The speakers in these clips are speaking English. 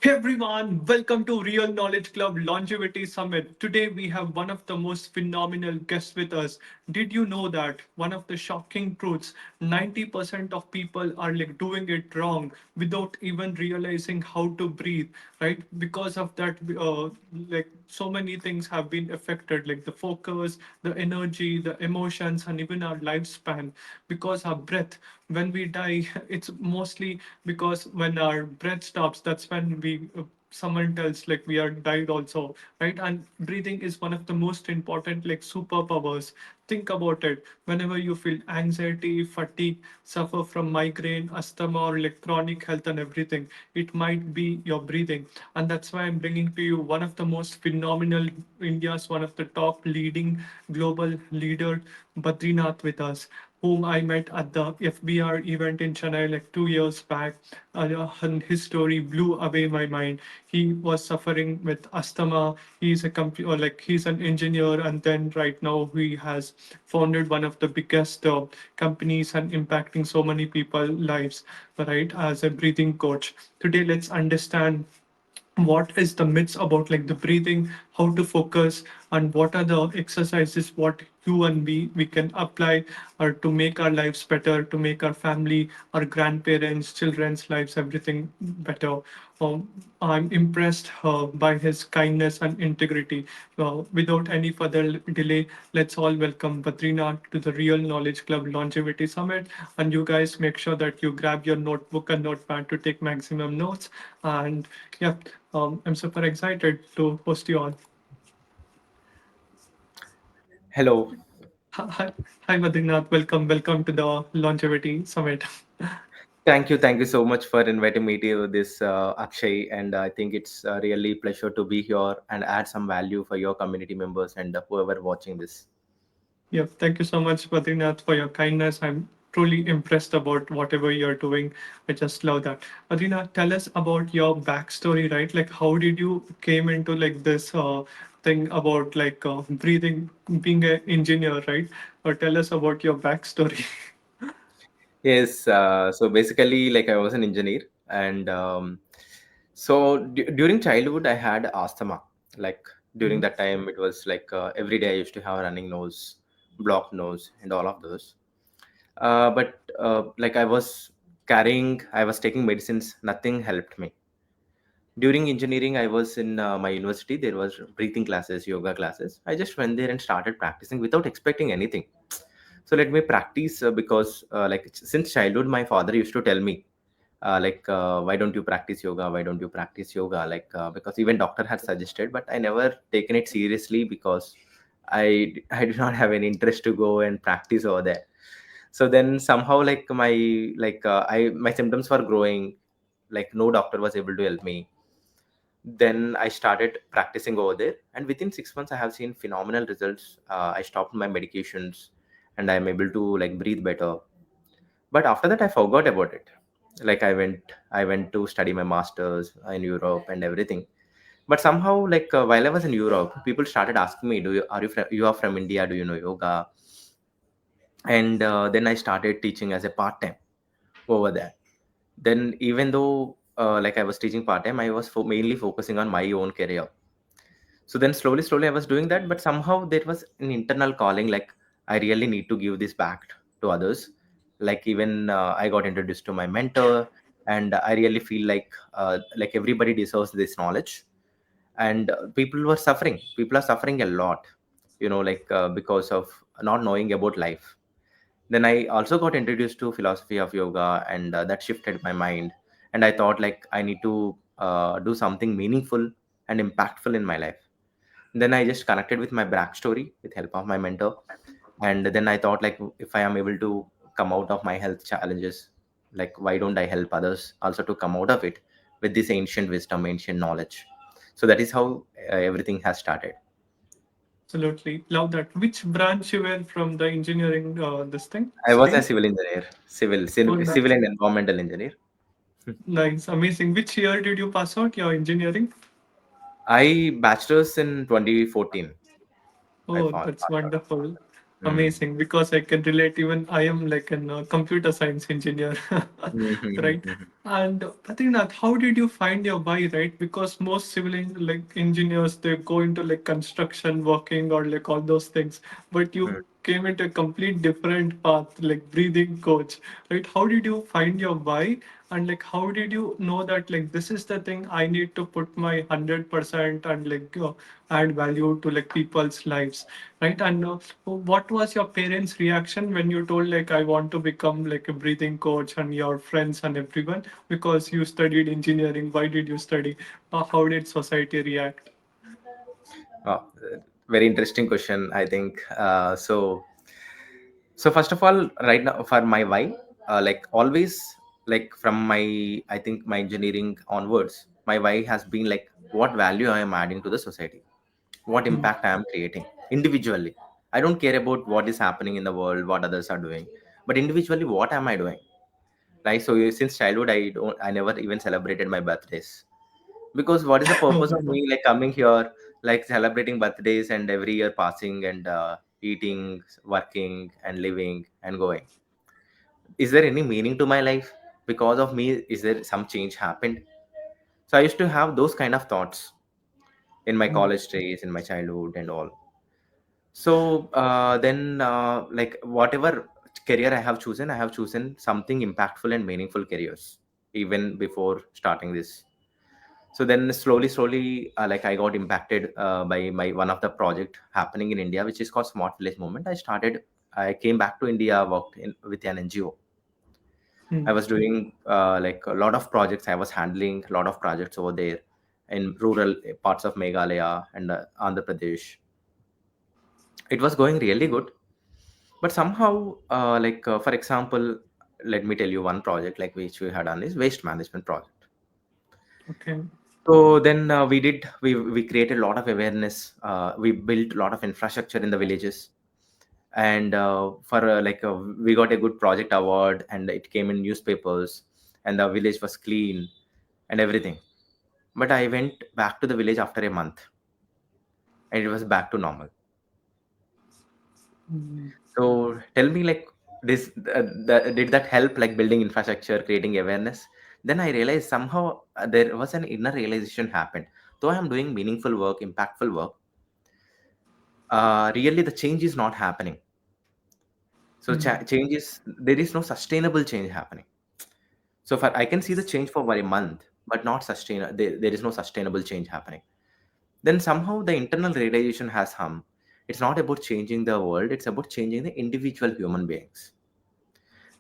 Hey everyone, welcome to Real Knowledge Club Longevity Summit. Today we have one of the most phenomenal guests with us. Did you know that one of the shocking truths, 90% of people are like doing it wrong without even realizing how to breathe, right? Because of that, like so many things have been affected, like the focus, the energy, the emotions, and even our lifespan. Because our breath, when we die, it's mostly because when our breath stops, that's when we someone tells like we are died also, right? And breathing is one of the most important like superpowers. Think about it. Whenever you feel anxiety, fatigue, suffer from migraine, asthma, or like chronic health and everything, it might be your breathing. And that's why I'm bringing to you one of the most phenomenal India's one of the top leading global leader, Badrinath, with us, whom I met at the FBR event in Chennai like 2 years back. And his story blew away my mind. He was suffering with asthma. He's a or like he's an engineer, and then right now he has founded one of the biggest companies and impacting so many people lives, right? As a breathing coach. Today, let's understand what is the myths about like the breathing, how to focus, and what are the exercises what you and we can apply or to make our lives better, to make our family, our grandparents, children's lives, everything better. I'm impressed by his kindness and integrity. Without any further delay, let's all welcome Badrinath to the Real Knowledge Club Longevity Summit. And you guys make sure that you grab your notebook and notepad to take maximum notes. And yeah, I'm super excited to host you all. Hello. Hi, hi, Badrinath. Welcome to the Longevity Summit. Thank you so much for inviting me to this, Akshay. And I think it's really pleasure to be here and add some value for your community members and whoever watching this. Yeah, thank you so much, Badrinath, for your kindness. I'm truly impressed about whatever you're doing. I just love that. Badrinath, tell us about your backstory, right? Like, how did you came into like this thing about like breathing, being an engineer, right? Or tell us about your backstory. Yes. So basically, like I was an engineer, and during childhood, I had asthma. Like during that time, it was like every day I used to have running nose, blocked nose, and all of those. But like I was taking medicines. Nothing helped me. During engineering, I was in my university. There was breathing classes, yoga classes. I just went there and started practicing without expecting anything. So let me practice because like since childhood my father used to tell me why don't you practice yoga, why don't you practice yoga, because even doctor had suggested, but I never taken it seriously because I do not have any interest to go and practice over there. So then somehow I my symptoms were growing, like no doctor was able to help me. Then I started practicing over there, and within 6 months I have seen phenomenal results. I stopped my medications and I'm able to like breathe better. But after that I forgot about it. Like I went to study my masters in Europe and everything. But somehow while I was in Europe, people started asking me, you are from India, do you know yoga? And then I started teaching as a part time over there. Then even though like I was teaching part time, I was mainly focusing on my own career. So then slowly I was doing that, but somehow there was an internal calling, like I really need to give this back to others. Like even I got introduced to my mentor, and I really feel like everybody deserves this knowledge. And people are suffering a lot, because of not knowing about life. Then I also got introduced to philosophy of yoga, and that shifted my mind. And I thought like I need to do something meaningful and impactful in my life. Then I just connected with my backstory with help of my mentor. And then I thought like if I am able to come out of my health challenges, like why don't I help others also to come out of it with this ancient wisdom, ancient knowledge. So that is how everything has started. Absolutely. Love that. Which branch you were from the engineering this thing I was a stream? civil engineer, Oh, civil that's and environmental engineer. nice. Amazing. Which year did you pass out your engineering? I bachelor's in 2014. I Oh, found that's wonderful. Mm. Amazing, because I can relate. Even I am like a computer science engineer, right? Mm-hmm. And Patrinath, how did you find your why, right? Because most like engineers, they go into like construction, working, or like all those things. But you came into a complete different path, like breathing coach, right? How did you find your why? And like, how did you know that like this is the thing I need to put my 100% and like add value to like people's lives, right? And what was your parents' reaction when you told like I want to become like a breathing coach, and your friends and everyone, because you studied engineering? Why did you study? How did society react? Oh, very interesting question, I think. So first of all, right now for my why, like always, like from my, I think my engineering onwards, my why has been like what value I am adding to the society, what Hmm. impact I am creating individually. I don't care about what is happening in the world, what others are doing, but individually, what am I doing? Right. So since childhood, I never even celebrated my birthdays, because what is the Oh purpose my of God. me like coming here, like celebrating birthdays and every year passing and eating, working and living and going? Is there any meaning to my life? Because of me, is there some change happened? So I used to have those kind of thoughts in my Hmm. college days, in my childhood and all. So then like whatever career I have chosen something impactful and meaningful careers even before starting this. So then slowly like I got impacted by my one of the project happening in India, which is called Smart Village Movement. I came back to India, worked in with an NGO. Hmm. I was doing like a lot of projects. I was handling a lot of projects over there in rural parts of Meghalaya and Andhra Pradesh. It was going really good, but somehow, for example, let me tell you one project like which we had done is waste management project. Okay. So then we created a lot of awareness. We built a lot of infrastructure in the villages, and we got a good project award, and it came in newspapers, and the village was clean and everything. But I went back to the village after a month, and it was back to normal. Hmm. So tell me, like this, did that help, like building infrastructure, creating awareness? Then I realized somehow there was an inner realization happened. Though I am doing meaningful work, impactful work, really the change is not happening. So Hmm. change is, there is no sustainable change happening. So for, I can see the change for a month, but not sustain. There is no sustainable change happening. Then somehow the internal realization has come. It's not about changing the world; it's about changing the individual human beings.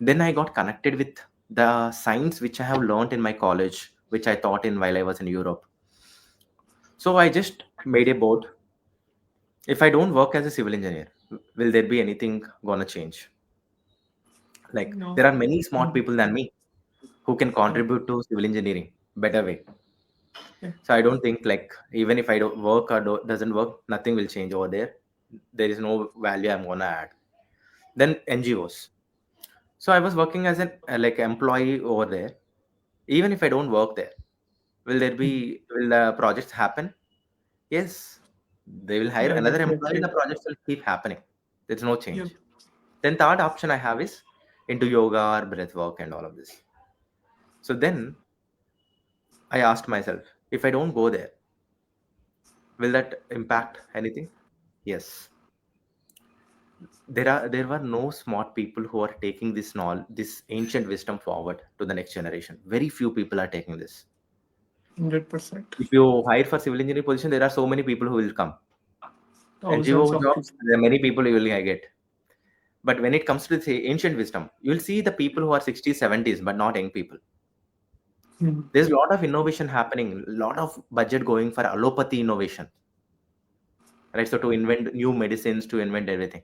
Then I got connected with the science which I have learned in my college, which I taught in while I was in Europe. So I just made a board. If I don't work as a civil engineer, will there be anything gonna change? Like No. there are many smart Hmm. people than me who can Yeah. contribute to civil engineering better way. Yeah. So I don't think like even if I don't work or doesn't work, nothing will change over there. There is no value I'm gonna add. Then NGOs. So I was working as an like employee over there. Even if I don't work there, Hmm. will the projects happen? Yes, they will hire Yeah. another employee. The Definitely. projects will keep happening. There's no Yep. change. Then third option I have is into yoga or breath work and all of this. So then I asked myself, if I don't go there, will that impact anything? Yes. There were no smart people who are taking this knowledge, this ancient wisdom forward to the next generation. Very few people are taking this. 100%. If you hire for civil engineering position, there are so many people who will come. Thousands NGO of jobs, people. there are many people you will get. But when it comes to say ancient wisdom, you will see the people who are 60s, 70s, but not young people. Hmm. There's a lot of innovation happening, a lot of budget going for allopathy innovation, right? So to invent new medicines, to invent everything.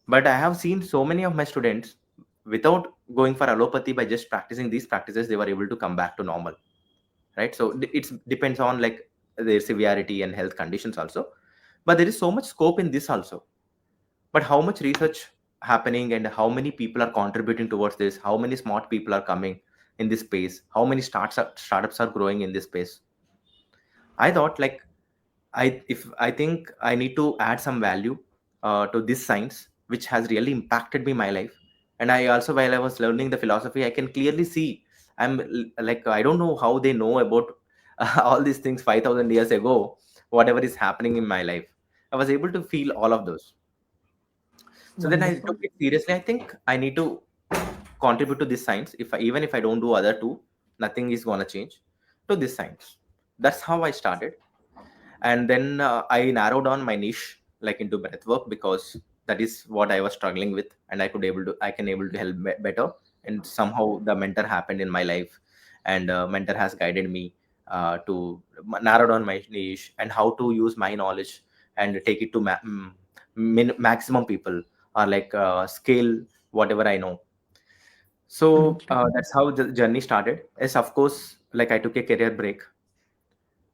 But I have seen so many of my students without going for allopathy, by just practicing these practices, they were able to come back to normal, right? So it depends on like their severity and health conditions also. But there is so much scope in this also. But how much research happening and how many people are contributing towards this? How many smart people are coming in this space? How many startups are growing in this space? I thought like I think I need to add some value to this science, which has really impacted me my life. And I also, while I was learning the philosophy, I can clearly see like I don't know how they know about all these things 5,000 years ago. Whatever is happening in my life, I was able to feel all of those. So then I took Wonderful. it seriously. I think I need to contribute to this science. If I, even if I don't do other two, nothing is gonna change to this science. That's how I started. And then I narrowed down my niche like into breath work, because that is what I was struggling with, and I can able to help better. And somehow the mentor happened in my life, and mentor has guided me to narrow down my niche and how to use my knowledge and take it to maximum people, or like scale whatever I know. So Okay. that's how the journey started. Yes, of course, like I took a career break,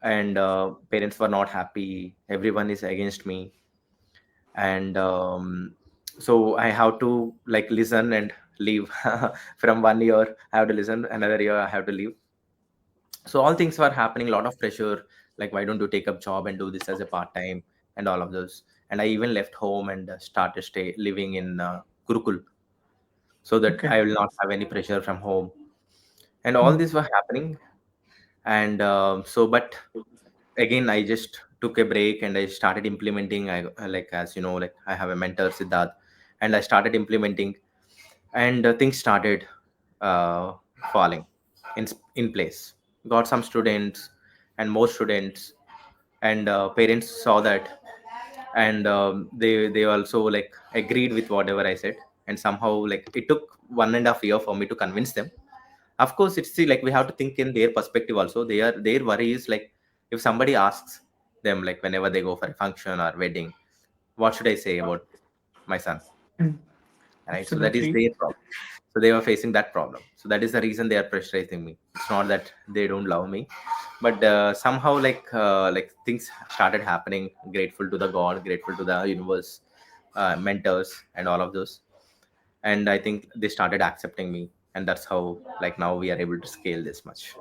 and parents were not happy, everyone is against me. And so I have to like listen and leave. From 1 year I have to listen, another year I have to leave. So all things were happening, a lot of pressure, like why don't you take up job and do this as a part time, and all of those. And I even left home and started stay living in Gurukul, so that Okay. I will not have any pressure from home. And all Hmm. this were happening. And so but again I just took a break and I started implementing. Like, as you know, like I have a mentor, Siddharth, and I started implementing. And things started uh, falling in place. Got some students and more students, and parents saw that. And they also like agreed with whatever I said. And somehow like it took 1.5 year for me to convince them. Of course, it's see, like we have to think in their perspective also. Their worry is like, if somebody asks them, like whenever they go for a function or wedding, what should I say about my son, Hmm. right? So that is Absolutely. their problem. So they were facing that problem, so that is the reason they are pressurizing me. It's not that they don't love me, but somehow like things started happening. Grateful to the god, grateful to the universe, mentors and all of those. And I think they started accepting me, and that's how like now we are able to scale this much.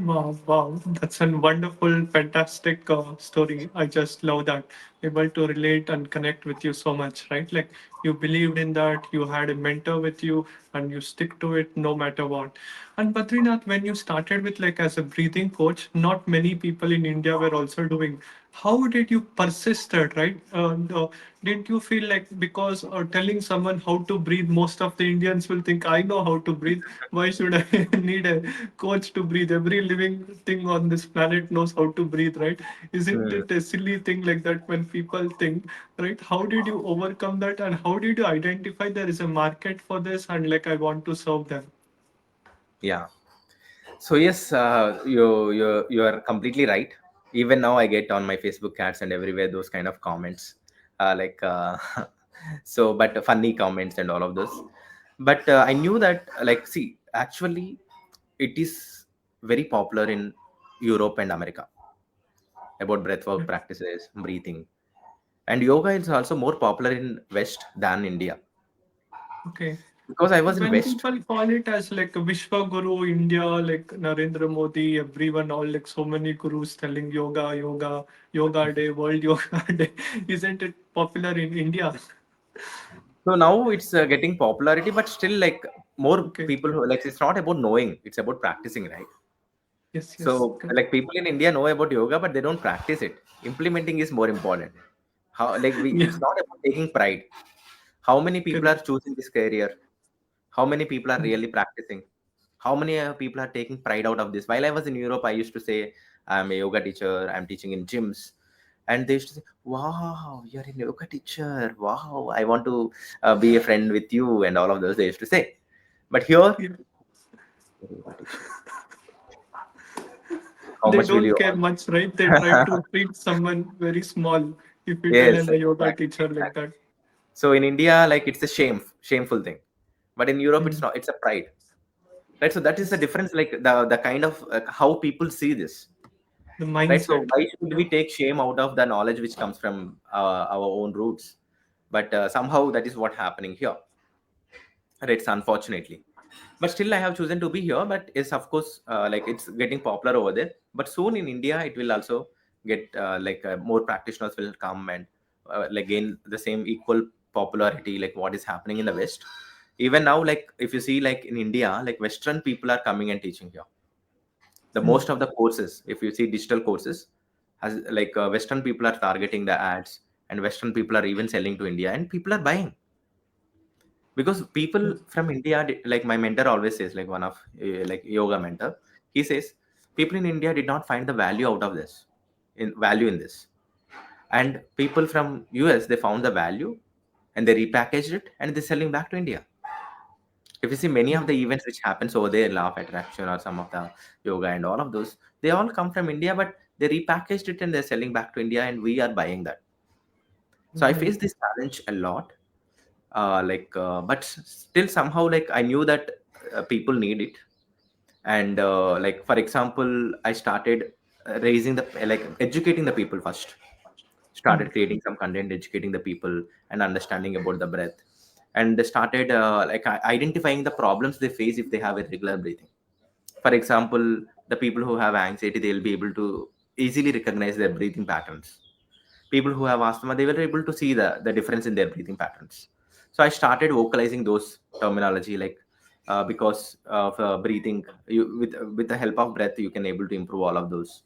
Wow, wow, that's a wonderful, fantastic story. I just love that. Able to relate and connect with you so much, right? Like you believed in that, you had a mentor with you, and you stick to it no matter what. And Badrinath, when you started with like as a breathing coach, not many people in India were also doing. How did you persist that, right? Did you feel like because telling someone how to breathe, most of the Indians will think, I know how to breathe. Why should I need a coach to breathe? Every living thing on this planet knows how to breathe, right? Isn't Hmm. it a silly thing like that when people think, right? How did you overcome that, and how did you identify there is a market for this and like I want to serve them? Yeah. So yes, you are completely right. Even now, I get on my Facebook ads and everywhere those kind of comments, like so, but funny comments and all of those. But I knew that, like, see, actually, it is very popular in Europe and America about breathwork practices, breathing, and yoga is also more popular in West than India. Okay. Because I was in When West. people call it as like a Vishwa Guru India, like Narendra Modi, everyone, all like so many gurus telling yoga, yoga, yoga day, world yoga day. Isn't it popular in India? So now it's getting popularity, but still, like more Okay. people who like, it's not about knowing, it's about practicing, right? Yes, yes. So Correct. like people in India know about yoga, but they don't practice it. Implementing is more important. How like we Yeah. it's not about taking pride. How many people are Correct. choosing this career? How many people are really practicing? How many people are taking pride out of this? While I was in Europe, I used to say I'm a yoga teacher, I'm teaching in gyms. And they used to say, wow, you're a yoga teacher. Wow, I want to be a friend with you, and all of those they used to say. But here, Yeah. yoga teacher, how They much will don't you care much, right? They try earn? to treat someone very small if you tell Yes, I'm a yoga exactly, teacher like exactly. that. So in India, like it's a shameful thing, but in Europe, it's Mm. not. It's a pride, right? So that is the Yes. difference, like the kind of how people see this, The right? So mindset. why should we take shame out of the knowledge which comes from our own roots? But somehow that is what happening here, right? So unfortunately, but still I have chosen to be here. But it's of course like it's getting popular over there. But soon in India, it will also get more practitioners will come, and like gain the same equal popularity like what is happening in the West. Even now, like if you see like in India, like Western people are coming and teaching here. The Mm. most of the courses, if you see digital courses, has like Western people are targeting the ads, and Western people are even selling to India, and people are buying because people Yes. from India, like my mentor always says, like one of like yoga mentor, he says people in India did not find the value out of this, in value in this, and people from US they found the value, and they repackaged it and they're selling back to India. If you see many of the events which happens over there, law of attraction or some of the yoga and all of those, they all come from India, but they repackaged it and they're selling back to India, and we are buying that. So I Right. face this challenge a lot, but still somehow like I knew that people need it. And like for example, I started raising the like educating the people first, Mm. started creating some content educating the people and understanding about the breath, and they started identifying the problems they face if they have irregular breathing. For example, the people who have anxiety, they'll be able to easily recognize their breathing patterns. People who have asthma, they were able to see the difference in their breathing patterns. So I started vocalizing those terminology, like because of breathing, with the help of breath you can able to improve all of those.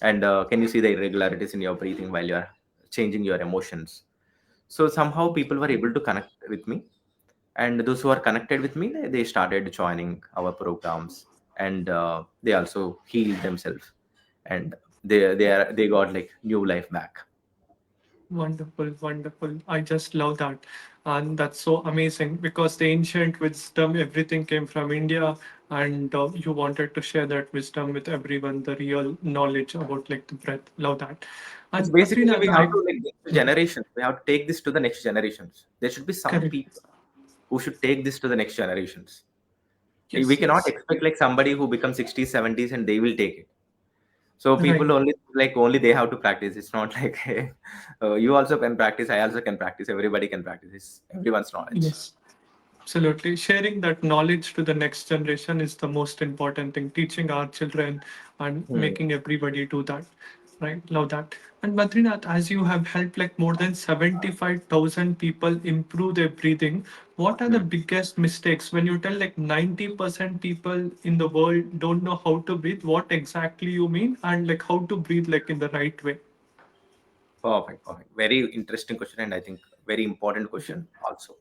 And can you see the irregularities in your breathing while you are changing your emotions? So somehow people were able to connect with me, and those who are connected with me, they started joining our programs, and they also healed themselves, and they got like new life back. Wonderful, wonderful. I just love that. And that's so amazing because the ancient wisdom, everything came from India, and you wanted to share that wisdom with everyone, the real knowledge about like the breath. Love that. It's And basically we Badrinath, have I to like give to mm, generations. We have to take this to the next generations. There should be some correct. people who should take this to the next generations. We Yes, cannot yes. expect like somebody who becomes 60s, 70s and they will take it. So people Right. only like only they have to practice. It's not like you also can practice. I also can practice. Everybody can practice. It's everyone's knowledge. Yes. Absolutely. Sharing that knowledge to the next generation is the most important thing. Teaching our children and Hmm. making everybody do that. Right. Love that. And Badrinath, as you have helped like more than 75,000 people improve their breathing, what are the Hmm. biggest mistakes when you tell like 90% people in the world don't know how to breathe? What exactly you mean? And like how to breathe like in the right way? Perfect, perfect. Very interesting question, and I think very important question also.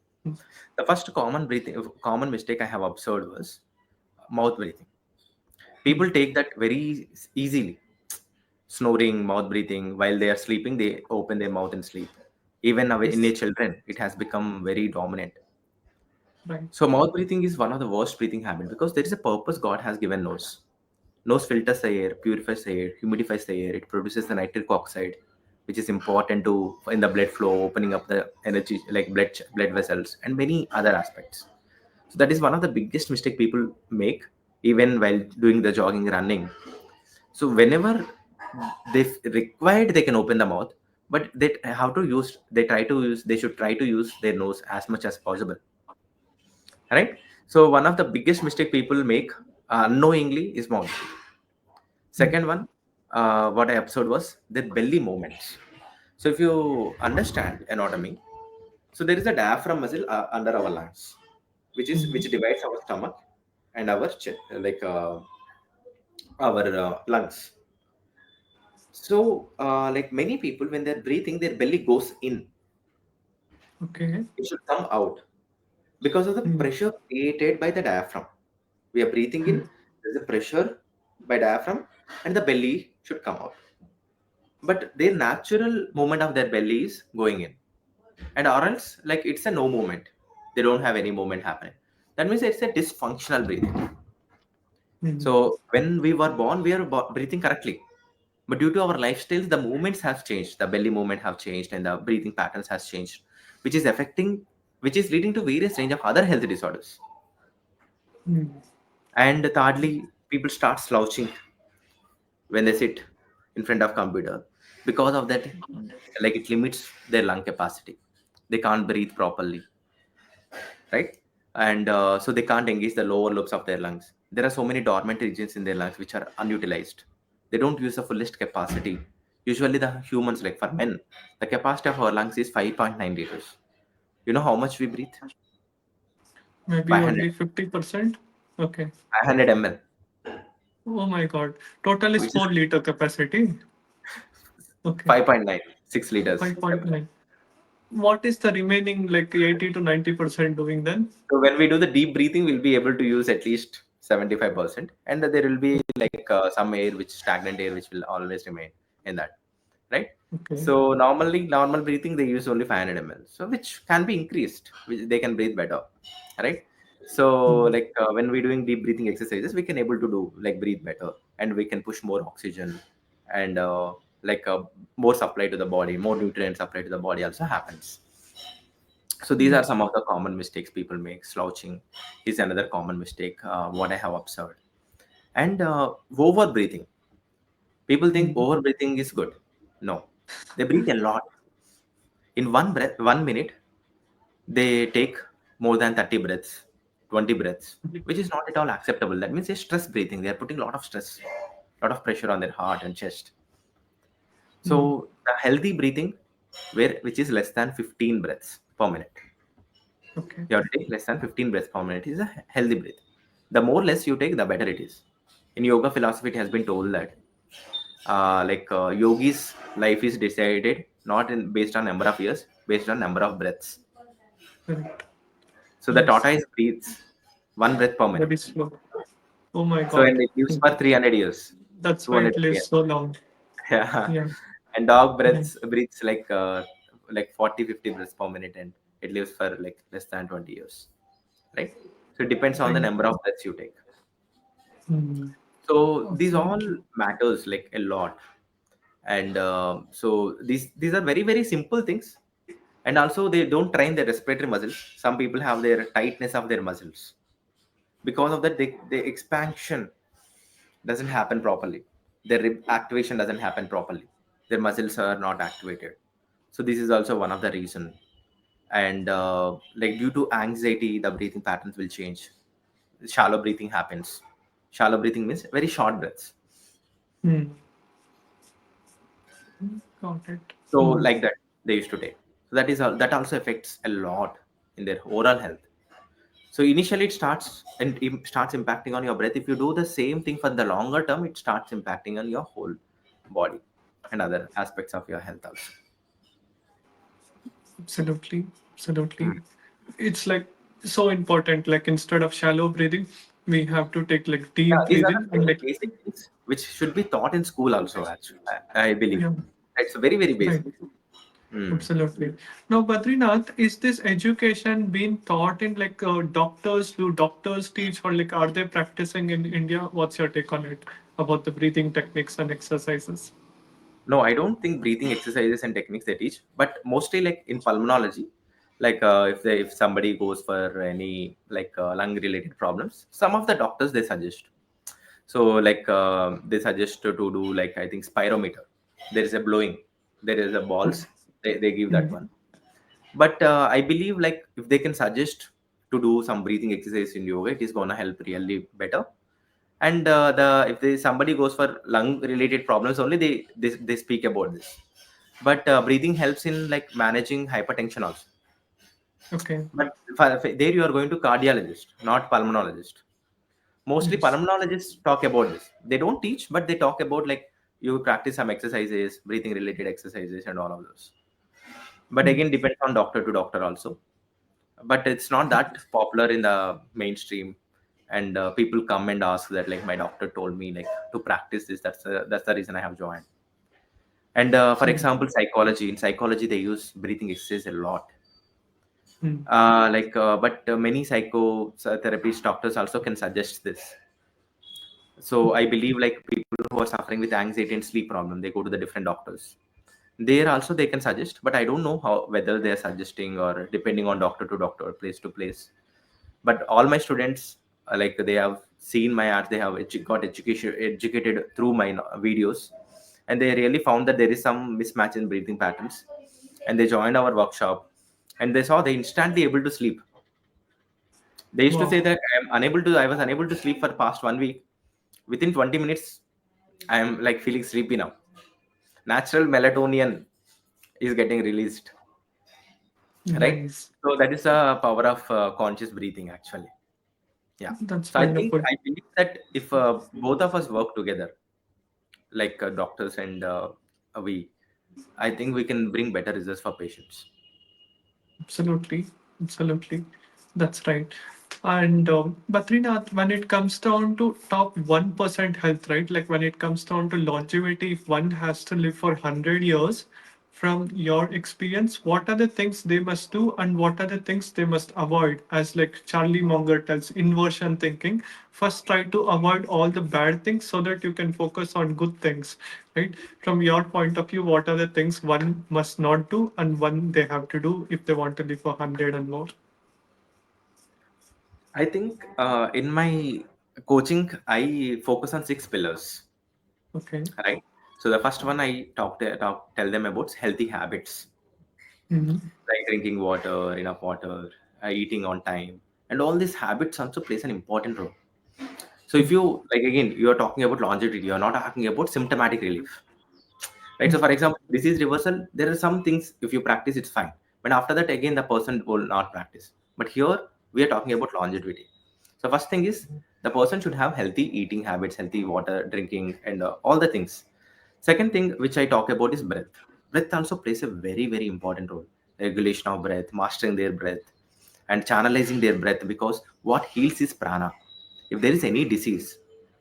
The first common mistake I have observed was mouth breathing. People take that very easily. Snoring, mouth breathing, while they are sleeping, they open their mouth and sleep. Even now in Yes. your children, it has become very dominant. Right. So mouth breathing is one of the worst breathing habits because there is a purpose God has given nose. Nose filters the air, purifies the air, humidifies the air. It produces the nitric oxide, which is important to in the blood flow, opening up the energy like blood vessels and many other aspects. So that is one of the biggest mistake people make even while doing the jogging, running. So whenever required, they can open the mouth, but they should try to use their nose as much as possible, right? So one of the biggest mistake people make unknowingly is mouth. Mm. Second one, what I observed was the belly movements. So if you understand anatomy, so there is a diaphragm muscle under our lungs, which Mm. divides our stomach and our our lungs. So like many people, when they're breathing, their belly goes in. Okay. It should come out because of the Mm. pressure created by the diaphragm. We are breathing Mm. in. There's a pressure by diaphragm, and the belly should come out. But their natural movement of their belly is going in, and or else like it's a no movement. They don't have any movement happening. That means it's a dysfunctional breathing. Mm. So when we were born, we are breathing correctly, but due to our lifestyles, the movements have changed. The belly movement have changed, and the breathing patterns has changed, which is affecting, which is leading to various range of other health disorders. Mm. And thirdly, people start slouching when they sit in front of computer because of that, like it limits their lung capacity. They can't breathe properly, right? And so they can't engage the lower lobes of their lungs. There are so many dormant regions in their lungs which are unutilized. They don't use the fullest capacity. Usually the humans, like for men, the capacity of our lungs is 5.9 liters. You know how much we breathe? Maybe 500, only 50%. Okay. 500 ml, Oh my God. Total is which is 4-liter capacity. Okay. 5.9, 6 liters. 5.9. What is the remaining like 80 to 90% doing then? So when we do the deep breathing, we'll be able to use at least 75%, and there will be like some air, which stagnant air, which will always remain in that, right? Okay. So normally, normal breathing they use only 500 ml, so which can be increased, which they can breathe better, right? So Hmm. like when we're doing deep breathing exercises, we can able to do like breathe better, and we can push more oxygen, and like more supply to the body, more nutrients supply to the body also happens. So these are Hmm. some of the common mistakes people make. Slouching is another common mistake, what I have observed. And over breathing. People think Hmm. over breathing is good. No, they breathe a lot. In one breath, 1 minute, they take more than 30 breaths, 20 breaths, which is not at all acceptable. That means they're stress breathing. They are putting a lot of stress, a lot of pressure on their heart and chest. Hmm. So the healthy breathing, which is less than 15 breaths per minute. Okay. You have to take less than 15 breaths per minute is a healthy breath. The more less you take, the better it is. In yoga philosophy, it has been told that yogis' life is decided not in based on number of years, based on number of breaths. Correct. So the Yes. tortoise breathes one breath per minute. Very slow. Oh my So and God. it lives Hmm. for 300 years, That's why it 200 lives years. so long. Yeah. Yeah. And dog Yeah. breathes like 40, 50 breaths per minute, and it lives for like less than 20 years, right? So it depends on the Right. number of breaths you take. Hmm. So these all Absolutely. matters like a lot, and so these are very very simple things, and also they don't train their respiratory muscles. Some people have their tightness of their muscles. Because of that, the expansion doesn't happen properly. Their rib activation doesn't happen properly. Their muscles are not activated. So this is also one of the reason. And like due to anxiety, the breathing patterns will change. Shallow breathing happens. Shallow breathing means very short breaths. Hmm. Got it. So Hmm. like that they used to take. So that is all, that also affects a lot in their oral health. So initially it starts and it starts impacting on your breath. If you do the same thing for the longer term, it starts impacting on your whole body and other aspects of your health also. Absolutely. Mm. Absolutely. It's like so important. Like instead of shallow breathing, we have to take like Yeah, deep these are breathing the and very like basic things which should be taught in school also. Actually, I believe yeah. it's very very basic. Right. Mm. Absolutely. Now, Badrinath, is this education being taught in like doctors? Do doctors teach, or like are they practicing in India? What's your take on it about the breathing techniques and exercises? No, I don't think breathing exercises and techniques they teach, but mostly like in pulmonology, like if somebody goes for any like lung related problems, some of the doctors they suggest. So like they suggest to do like I think spirometer. There is a blowing, there is a balls. They give that Mm. one. But I believe like if they can suggest to do some breathing exercise in yoga, it is gonna help really better. And the if they somebody goes for lung related problems only, they speak about this. But breathing helps in like managing hypertension also. Okay. But there you are going to cardiologist, not pulmonologist. Mostly Yes. pulmonologists talk about this. They don't teach, but they talk about like you practice some exercises, breathing related exercises and all of those. But Mm. again depends on doctor to doctor also. But it's not that popular in the mainstream, and people come and ask that like my doctor told me like to practice this. That's the reason I have joined. And for So, example, psychology, in psychology they use breathing exercise a lot. mm. But many psychotherapist doctors also can suggest this. So I believe like people who are suffering with anxiety and sleep problem, they go to the different doctors. There also they can suggest, but I don't know how whether they are suggesting or depending on doctor to doctor, place to place. But all my students, like they have seen my art, they have got educated through my videos, and they really found that there is some mismatch in breathing patterns, and they joined our workshop, and they saw they instantly able to sleep. They used to say Wow. that I was unable to sleep for past 1 week. Within 20 minutes I am like feeling sleepy now. natural melatonin is getting released, right? Nice. So that is the power of conscious breathing, actually. Yeah. That's So wonderful. I believe that if both of us work together, like doctors and we, I think we can bring better results for patients. Absolutely, absolutely. That's right. And Badrinath, when it comes down to top 1% health, right? Like when it comes down to longevity, if one has to live for 100 years, from your experience, what are the things they must do and what are the things they must avoid? As like Charlie Munger tells, inversion thinking. First, try to avoid all the bad things so that you can focus on good things, right? From your point of view, what are the things one must not do and one they have to do if they want to live for 100 and more? I think in my coaching, I focus on six pillars, Okay. right? So the first one I tell them about healthy habits, Mm-hmm. like drinking water, enough water, eating on time, and all these habits also plays an important role. So if you like again, you are talking about longevity, you are not talking about symptomatic relief, right? So for example, disease reversal, there are some things if you practice, it's fine, but after that again, the person will not practice. But here we are talking about longevity. So first thing is the person should have healthy eating habits, healthy water drinking, and all the things. Second thing which I talk about is breath. Breath also plays a very important role. Regulation of breath, mastering their breath, and channelizing their breath, because what heals is prana. If there is any disease,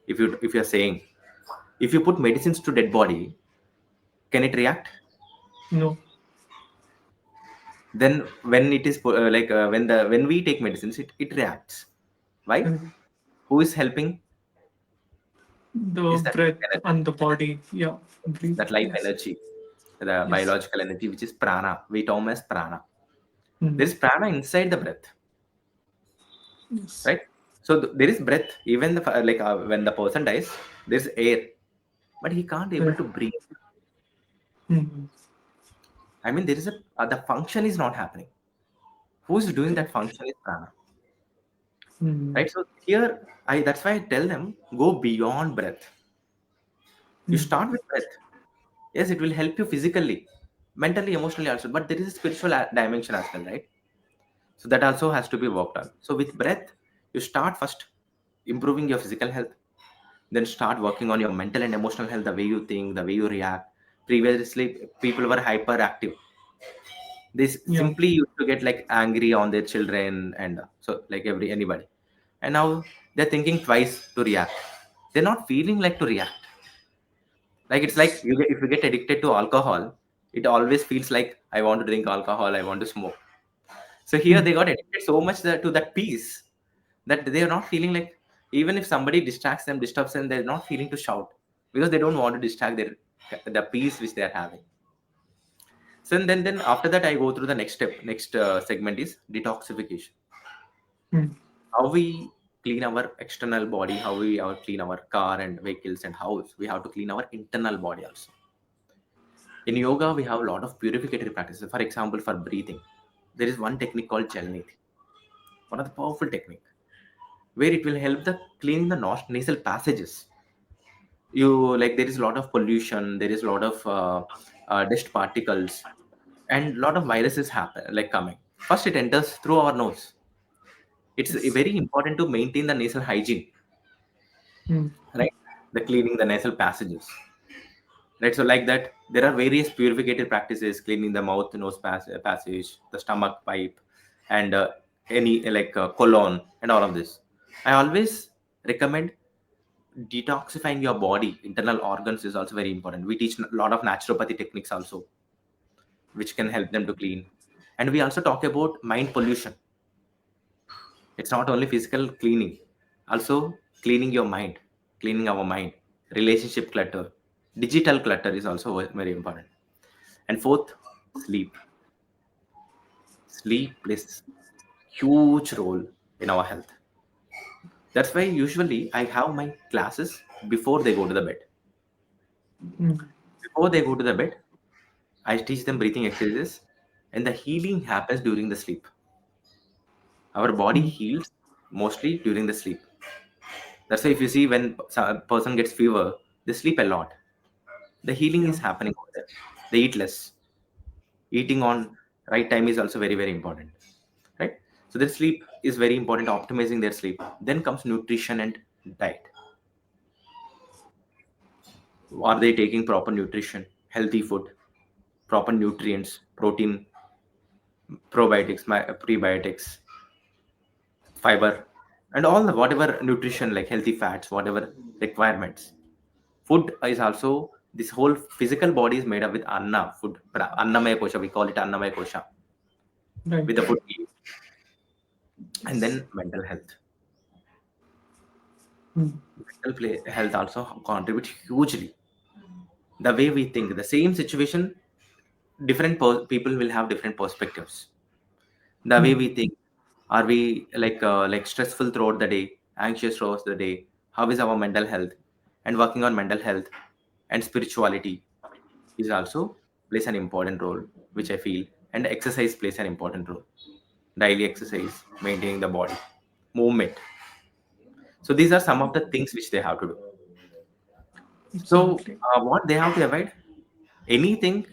if you are saying, if you put medicines to dead body, can it react? No. Then when it is when we take medicines, it reacts. Why? Correct. Who is helping? The Is that breath energy, and the body. Yeah. Breathe. that life Yes. energy, the Yes. biological energy, which is prana. We term as prana. There Mm. is prana inside the breath, Yes. right? So there is breath. Even when the person dies, there's air, but he can't able Correct. to breathe. Mm. I mean, there is a the function is not happening. Who's doing that Correct. function is prana, Mm. right? So here, I that's why I tell them go beyond breath. You Mm. start with breath. Yes, it will help you physically, mentally, emotionally also. But there is a spiritual dimension as well, right? So that also has to be worked on. So with breath, you start first improving your physical health, then start working on your mental and emotional health, the way you think, the way you react. Previously, people were hyperactive. They Yeah. simply used to get like angry on their children and so like anybody. And now they're thinking twice to react. They're not feeling like to react. Like it's like if you get addicted to alcohol, it always feels like I want to drink alcohol, I want to smoke. So here Mm. they got addicted so much to that peace that they are not feeling like, even if somebody distracts them, disturbs them, they're not feeling to shout because they don't want to distract the peace which they are having. So then after that I go through the next step. Next segment is detoxification. Mm. How we clean our external body, how we clean our car and vehicles and house. We have to clean our internal body also. In yoga, we have a lot of purificatory practices. For example, for breathing, there is one technique called Chalniti, one of the powerful technique, where it will help the cleaning the nasal passages. You like there is a lot of pollution, there is a lot of dust particles, and a lot of viruses happen like coming. First, it enters through our nose. It's Yes. very important to maintain the nasal hygiene, Mm. right? The cleaning the nasal passages. Right, so like that there are various purificatory practices, cleaning the mouth, nose passage, the stomach pipe, and any colon and all of this. I always recommend detoxifying your body internal organs is also very important. We teach a lot of naturopathy techniques also, which can help them to clean. And we also talk about mind pollution. It's not only physical cleaning, also cleaning your mind, cleaning our mind. Relationship clutter, digital clutter is also very important. And fourth, sleep. Sleep plays huge role in our health. That's why usually I have my classes before they go to the bed. Mm. Before they go to the bed, I teach them breathing exercises, and the healing happens during the sleep. Our body Mm. heals mostly during the sleep. That's why if you see when a person gets fever, they sleep a lot. The healing Yeah. is happening over there. They eat less. Eating on right time is also very very important, right? So their sleep is very important, optimizing their sleep. Then comes nutrition and diet. Are they taking proper nutrition, healthy food, proper nutrients, protein, probiotics, prebiotics, fiber, and all the whatever nutrition like healthy fats, whatever requirements. Food is also, this whole physical body is made up with anna food, annamaya kosha, we call it annamaya kosha, with Right. the food we eat. And then mental health. Mm. Mental health also contributes hugely. The way we think, the same situation, different people will have different perspectives. The way Mm. we think, are we like stressful throughout the day, anxious throughout the day? How is our mental health? And working on mental health and spirituality is also plays an important role, which I feel. And exercise plays an important role. Daily exercise, maintaining the body, movement. So these are some of the things which they have to do. So Absolutely. what they have to avoid, anything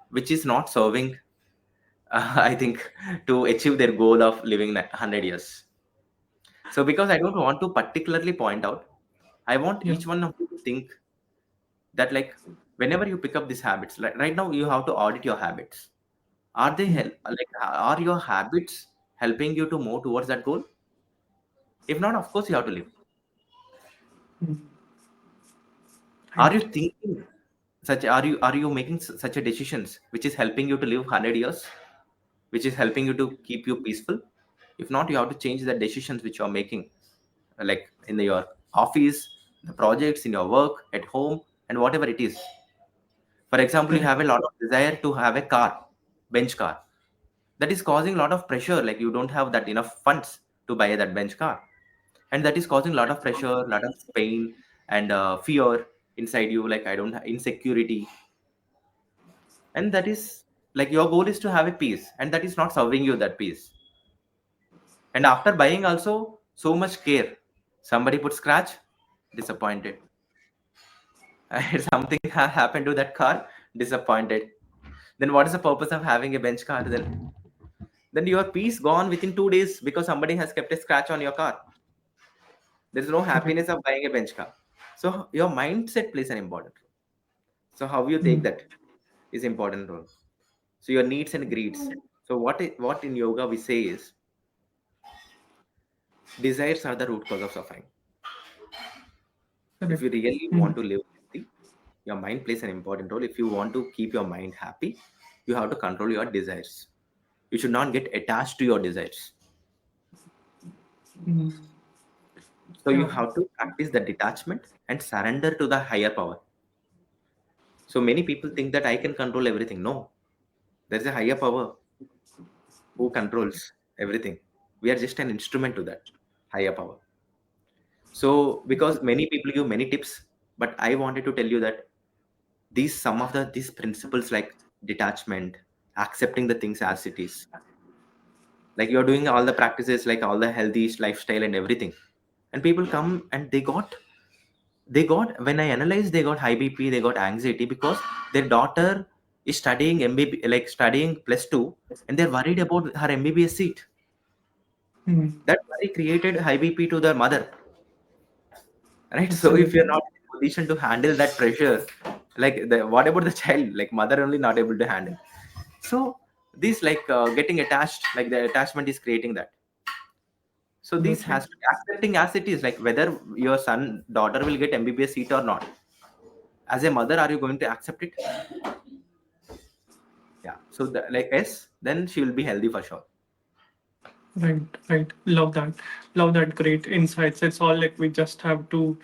which is not serving, I think, to achieve their goal of living 100 years. So because I don't want to particularly point out, I want Yeah. each one of you to think that, like, whenever you pick up these habits, like right now you have to audit your habits. Are they Mm. are your habits helping you to move towards that goal? If not, of course you have to live. Mm. Are you Right. thinking are you making such a decisions which is helping you to live 100 years, which is helping you to keep you peaceful? If not, you have to change the decisions which you are making, like in your office, the projects, in your work, at home, and whatever it is. For example, you Correct. have a lot of desire to have a car, bench car, that is causing a lot of pressure, like you don't have that enough funds to buy that bench car, and that is causing a lot of pressure, a lot of pain, and fear inside you, like I don't have insecurity. And that is, like, your goal is to have a peace, and that is not serving you that peace. And after buying also, so much care, somebody put scratch, disappointed. Something happened to that car, disappointed. Then what is the purpose of having a bench car then your peace gone within 2 days because somebody has kept a scratch on your car. There is no Correct. happiness of buying a bench car. So your mindset plays an important role. So how you take Mm. that is important role. So your needs and greeds. So what in yoga we say is, desires are the root cause of suffering. If you Correct. really want Mm. to live healthy, your mind plays an important role. If you want to keep your mind happy, you have to control your desires. You should not get attached to your desires. Mm. So you Yeah. have to practice the detachment and surrender to the higher power. So many people think that I can control everything. No, there's a higher power who controls everything. We are just an instrument to that higher power. So because many people give many tips, but I wanted to tell you that these some of these principles, like detachment, accepting the things as it is, like you're doing all the practices, like all the healthy lifestyle and everything, and people come and they got when I analyzed, they got high bp, they got anxiety because their daughter is studying mbb, like studying +2, and they're worried about her mbbs seat. Mm. That worry created high bp to the mother, right? So if you're Absolutely. not in a position to handle that pressure, like what about the child, like mother only not able to handle. So this, like getting attached, like the attachment is creating that. So this has Absolutely. to be accepting as it is, like whether your son daughter will get mbbs seat or not, as a mother, are you going to accept it? Yeah. So like yes, then she will be healthy for sure. Right, right. Love that. Love that. Great insights. It's all like we just have to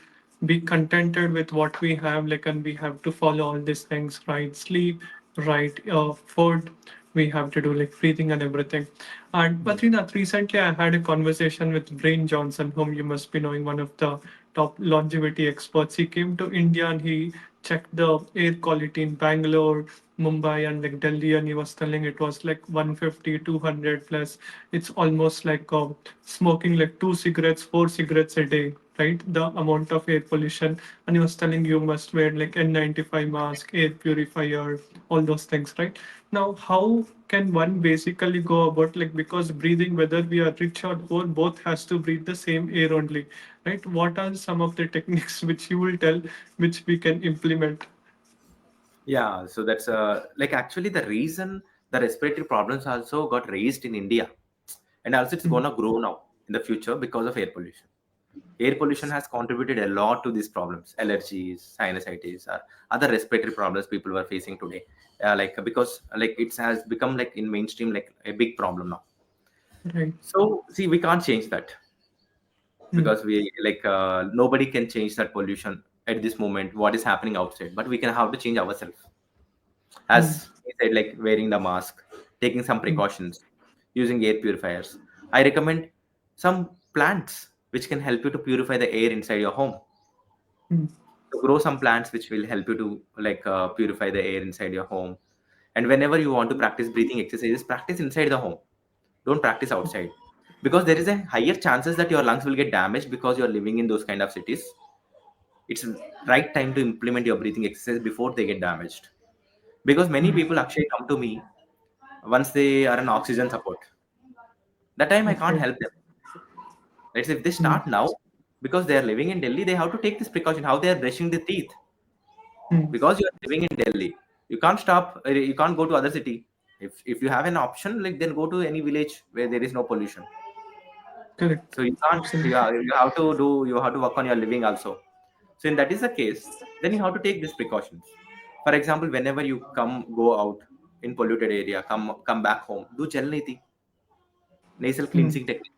be contented with what we have, like, and we have to follow all these things, right? Sleep, right? Food. We have to do like breathing and everything. And Mm. Badrinath, recently I had a conversation with Brain Johnson, whom you must be knowing, one of the top longevity experts. He came to India and he checked the air quality in Bangalore, Mumbai, and like Delhi, and he was telling it was like 150, 200 plus. It's almost like smoking like 2 cigarettes, 4 cigarettes a day, right? The amount of air pollution, and he was telling you must wear like N95 mask, air purifier, all those things, right? Now, how can one basically go about, like, because breathing, whether we are rich or poor, both has to breathe the same air only, right? What are some of the techniques which you will tell, which we can implement? Yeah, so that's like actually the reason the respiratory problems also got raised in India, and also it's Mm, gonna grow now in the future because of air pollution. Air pollution has contributed a lot to these problems, allergies, sinusitis, or other respiratory problems people were facing today. Like because like it has become like in mainstream like a big problem now. right. So see, we can't change that Mm, because we like nobody can change that pollution at this moment. What is happening outside, but we can have to change ourselves. mm, As he said, like wearing the mask, taking some mm, precautions, using air purifiers. I recommend some plants which can help you to purify the air inside your home. mm, So grow some plants which will help you to like purify the air inside your home. And whenever you want to practice breathing exercises, practice inside the home. Don't practice outside because there is a higher chances that your lungs will get damaged because you are living in those kind of cities. It's right time to implement your breathing exercise before they get damaged. Because many mm. people actually come to me once they are on oxygen support. That time I can't Okay. help them. Let's say if they Mm, start now, because they are living in Delhi, they have to take this precaution. How they are brushing the teeth mm. because you are living in Delhi. You can't stop. You can't go to other city. If you have an option, like then go to any village where there is no pollution. Correct. So you can't. Absolutely. You have to do. You have to work on your living also. So in that is the case, then you have to take these precautions. For example, whenever you go out in polluted area, come back home, do Jalniti, nasal Mm, cleansing technique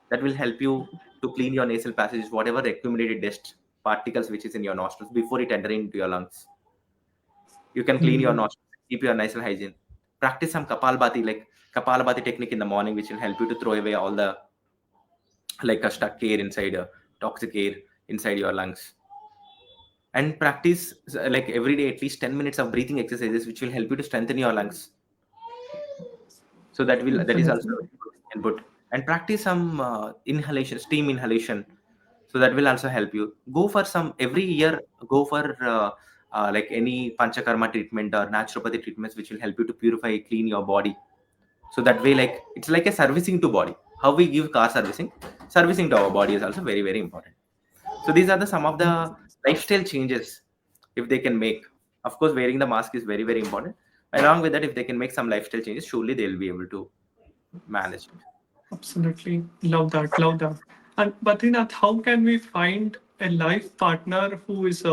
that will help you to clean your nasal passages, whatever accumulated dust particles which is in your nostrils before it entering into your lungs. You can clean your mm, nostrils, keep your nasal hygiene. Practice some kapalbhati, like kapalbhati technique in the morning, which will help you to throw away all the like a stuck air inside, toxic air inside your lungs. And practice like every day at least 10 minutes of breathing exercises, which will help you to strengthen your lungs. So that is also definitely. a very good input. And practice some inhalation, steam inhalation, so that will also help you. Go for some every year, go for like any panchakarma treatment or naturopathy treatments which will help you to purify, clean your body. So that way, like it's like a servicing to body. How we give car servicing, servicing to our body is also very very important. So these are the some of the lifestyle changes if they can make. Of course, wearing the mask is very very important. Along with that, if they can make some lifestyle changes, surely they'll be able to manage it. Absolutely. Love that. Love that. And Badrinath, how can we find a life partner who is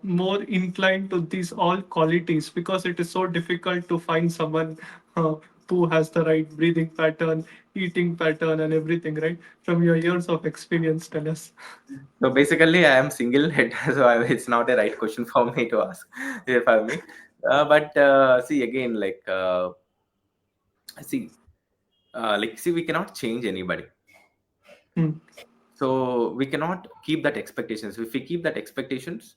more inclined to these all qualities? Because it is so difficult to find someone uh, who has the right breathing pattern, eating pattern, and everything, right? From your years of experience, tell us. So basically, I am single, so it's not a right question for me to ask if I me. But see again, see, see, we cannot change anybody. Hmm. So we cannot keep that expectations. If we keep that expectations,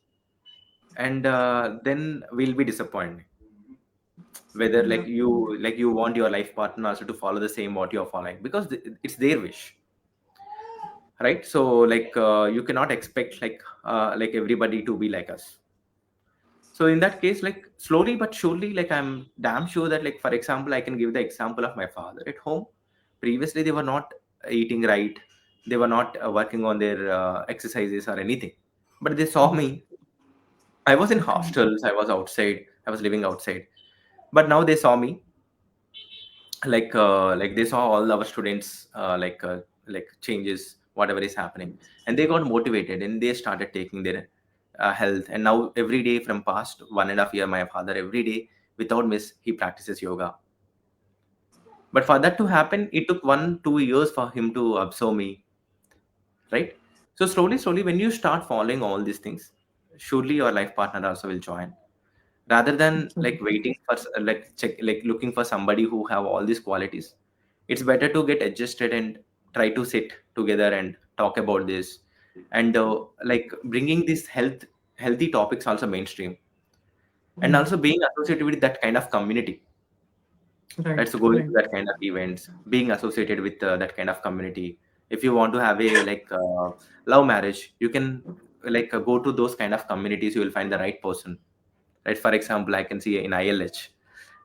and then we'll be disappointed. Whether Yeah. like you want your life partner also to follow the same what you're following because it's their wish, right? So you cannot expect like everybody to be like us. So in that case, like slowly but surely, like I'm damn sure that, like, for example, I can give the example of my father at home. Previously, they were not eating right. They were not working on their exercises or anything. But they saw me. I was in Okay. hostels. I was outside. I was living outside. But now they saw me. Like they saw all our students like changes, whatever is happening, and they got motivated and they started taking their health. And now every day from past 1.5 year, my father every day without miss he practices yoga. But for that to happen, it took 1 2 years for him to absorb me, right? So slowly when you start following all these things, surely your life partner also will join, rather than like Absolutely. waiting for like looking for somebody who have all these qualities. It's better to get adjusted and try to sit together and talk about this, and like bringing these healthy topics also mainstream, and Hmm. also being associated with that kind of community, right? Right. So going to Right. that kind of events, being associated with that kind of community, If you want to have a love marriage, you can go to those kind of communities. You will find the right person, right? For example, I can see in ILH,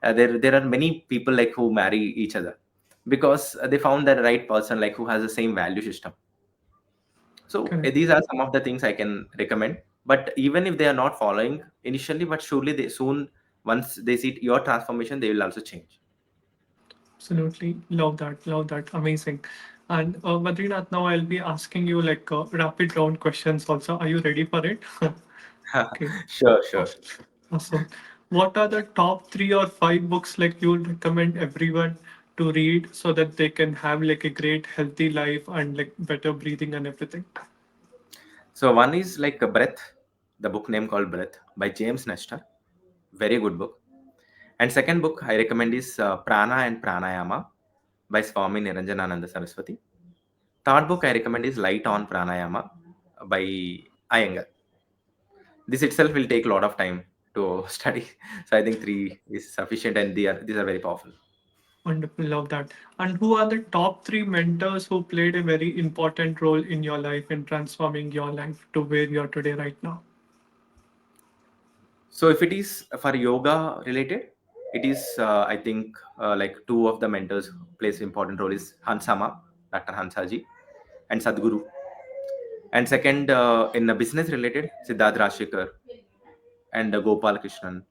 there are many people like who marry each other because they found the right person like who has the same value system. So Correct. these are some of the things I can recommend. But even if they are not following initially, but surely they soon, once they see your transformation, they will also change. Absolutely. Love that. Love that. Amazing. And Badrinath, now I'll be asking you like rapid round questions also. Are you ready for it? Okay. Sure, sure. Awesome. Awesome. What are the top three or five books like you would recommend everyone to read so that they can have like a great healthy life and like better breathing and everything? So one is like a Breath, the book name called Breath by James Nestor. Very good book. And second book I recommend is Prana and Pranayama by Swami Niranjanananda Saraswati. Third book I recommend is Light on Pranayama by Iyengar. This itself will take a lot of time to study. So I think three is sufficient, and these are very powerful. Wonderful. Love that. And who are the top three mentors who played a very important role in your life in transforming your life to where you are today right now? So if it is for yoga related, it is I think like two of the mentors who plays important role is Hansama, Dr. Hansaji, and Sadhguru. And second, in the business related, Siddharth Rashikar and Gopal Krishnan.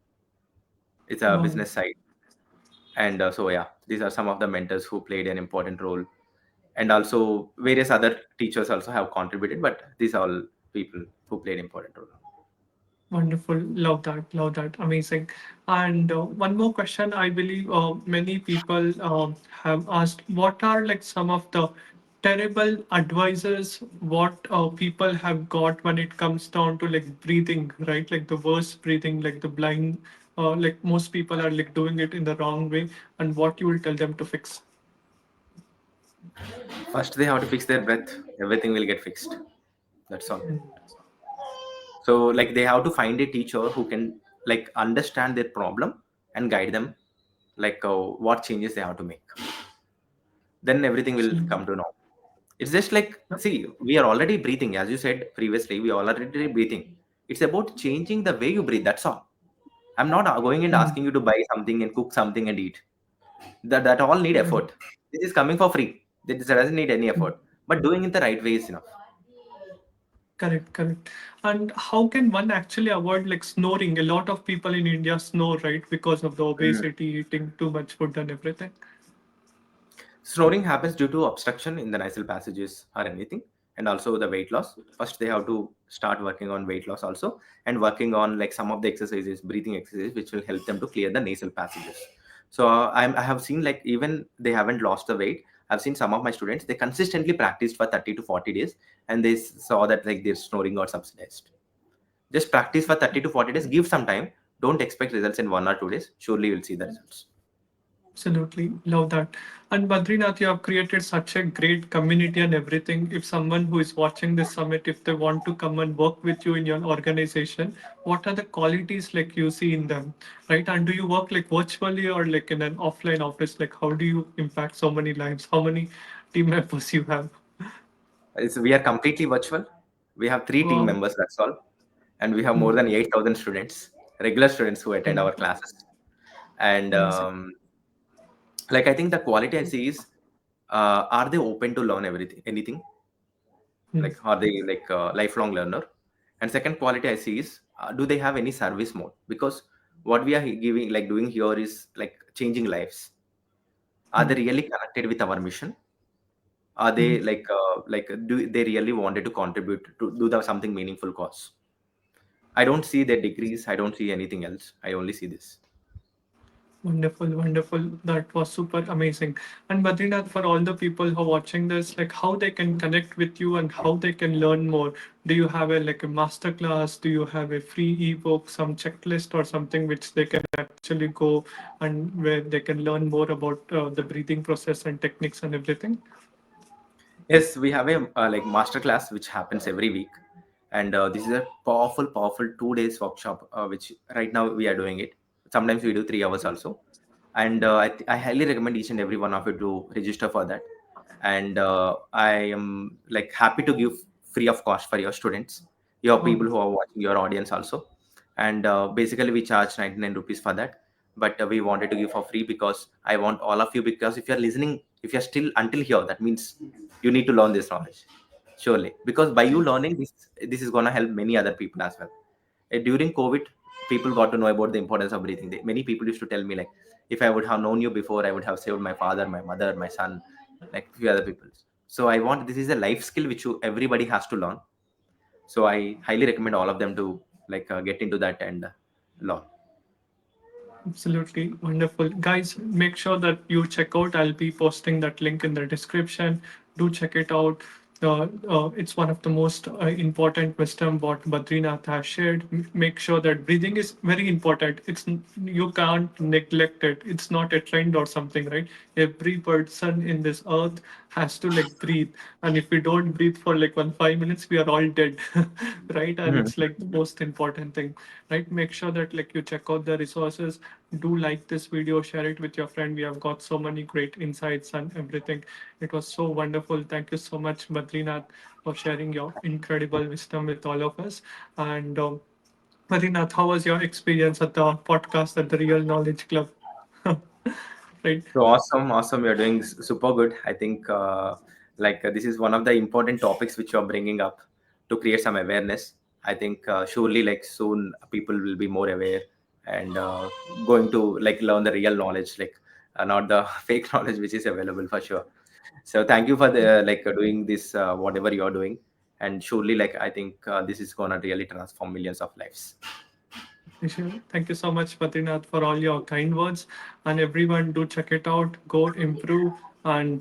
It's a Wow. business side. And so yeah, these are some of the mentors who played an important role. And also various other teachers also have contributed, but these are all people who played important role. Wonderful. Love that. Love that. Amazing. And one more question. I believe many people have asked what are like some of the terrible advices what people have got when it comes down to like breathing, right? Like the worst breathing, like the blind, like most people are like doing it in the wrong way. And what you will tell them to fix. First, they have to fix their breath. Everything will get fixed. That's all. Mm. So like they have to find a teacher who can like understand their problem and guide them like what changes they have to make. Then everything will Absolutely. come to know. It's just like, see, we are already breathing, as you said previously, we are already breathing. It's about changing the way you breathe. That's all. I'm not going and Mm. asking you to buy something and cook something and eat. That all need Right. effort. This is coming for free. This doesn't need any Mm. effort. But doing it the right way is enough. Correct, correct. And how can one actually avoid like snoring? A lot of people in India snore, right? Because of the obesity, eating too much food and everything. Snoring happens due to obstruction in the nasal passages or anything, and also the weight loss. First, they have to start working on weight loss also, and working on like some of the exercises, breathing exercises, which will help them to clear the nasal passages. So I have seen like even they haven't lost the weight. I've seen some of my students they consistently practiced for 30 to 40 days, and they saw that like their snoring got subsidized. Just practice for 30 to 40 days. Give some time. Don't expect results in 1 or 2 days. Surely you'll see the results. Absolutely. Love that. And Badrinath, you have created such a great community and everything. If someone who is watching this summit, if they want to come and work with you in your organization, what are the qualities like you see in them, right? And do you work like virtually or like in an offline office? Like how do you impact so many lives? How many team members you have? We are completely virtual. We have three team Wow. members, that's all. And we have more Mm. than 8,000 students, regular students who attend our Wonderful. classes. And Amazing. like I think the quality I see is, are they open to learn everything, anything? Mm. Like, are they like a lifelong learner? And second quality I see is, do they have any service mode? Because what we are giving, like doing here is like changing lives. Are Mm. they really connected with our mission? Are they Mm. like do they really wanted to contribute to do the something meaningful cause? I don't see their degrees. I don't see anything else. I only see this. Wonderful, wonderful. That was super amazing. And Badrinath, for all the people who are watching this, like how they can connect with you and how they can learn more. Do you have a like a master class? Do you have a free ebook, some checklist or something which they can actually go and where they can learn more about the breathing process and techniques and everything? Yes, we have a like masterclass which happens every week, and this is a powerful, powerful 2 days workshop which right now we are doing it. Sometimes we do 3 hours also, and I highly recommend each and every one of you to register for that. and I am like happy to give free of cost for your students, your Oh, people who are watching, your audience also. And basically we charge 99 rupees for that, but we wanted to give for free because I want all of you, because if you're listening, if you're still until here, that means you need to learn this knowledge, surely, because by you learning this, this is going to help many other people as well. During COVID, people got to know about the importance of breathing. Many people used to tell me like, if I would have known you before, I would have saved my father, my mother, my son, like few other people. So I want, this is a life skill which you, everybody has to learn. So I highly recommend all of them to like get into that and learn. absolutely wonderful. Guys, make sure that you check out. I'll be posting that link in the description. Do check it out. It's one of the most important wisdom what Badrinath has shared. Make sure that breathing is very important. You can't neglect it. It's not a trend or something, right? Every person in this earth has to like breathe, and if we don't breathe for like 5 minutes, we are all dead, right? And Mhm. it's like the most important thing, right? Make sure that like you check out the resources. Do like this video, share it with your friend. We have got so many great insights and everything. It was so wonderful. Thank you so much, Badrinath, for sharing your incredible wisdom with all of us. And Badrinath, how was your experience at the podcast at the Real Knowledge Club? Right. So awesome, awesome. You're doing super good. I think this is one of the important topics which you're bringing up to create some awareness. I think surely like soon people will be more aware and going to like learn the real knowledge, like not the fake knowledge which is available for sure. So thank you for the doing this whatever you're doing, and surely like I think this is gonna really transform millions of lives. Sure. Thank you so much, Badrinath, for all your kind words. And everyone, do check it out. Go improve and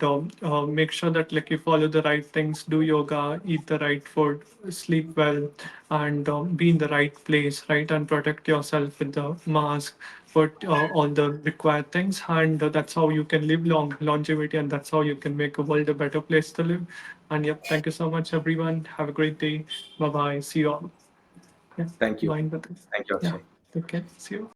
make sure that like you follow the right things, do yoga, eat the right food, sleep well, and be in the right place, right? And protect yourself with the mask, put all the required things, and that's how you can live longevity, and that's how you can make a world a better place to live. And yep, thank you so much, everyone. Have a great day. Bye bye. See you all. Yeah, Thank you. bye. Thank you, Yeah, Akshay. take care. See you.